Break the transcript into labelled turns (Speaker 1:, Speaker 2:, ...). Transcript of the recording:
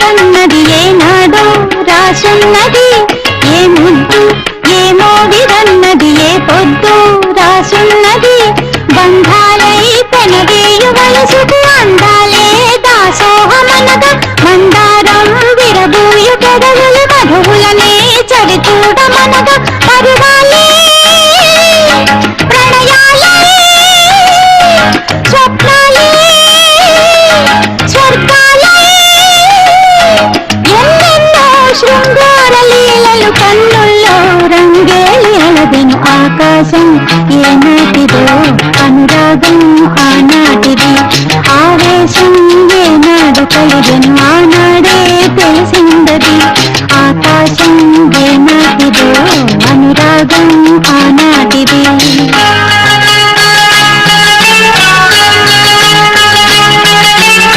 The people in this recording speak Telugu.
Speaker 1: మోడిరన్నది ఏనాడో రాసున్నది, ఏ ముద్దు ఏ మోడిరన్నది ఏ పొద్దు రాసున్నది. బంధాలై పెనవేయు వలసుకు అందాలే దాసోహమనగా, మందారం విరబూయు పెదవులు మధువులనే చవి చూడమనగా. పరువాలే ప్రణయాలే స్వప్నాలే స్వర్గాలే, ఎన్నెన్నో శృంగార లీలలు కన్నుల్లో రంగేలి అలదెను ఆకాశం. ఏనాటిదో అనురాగం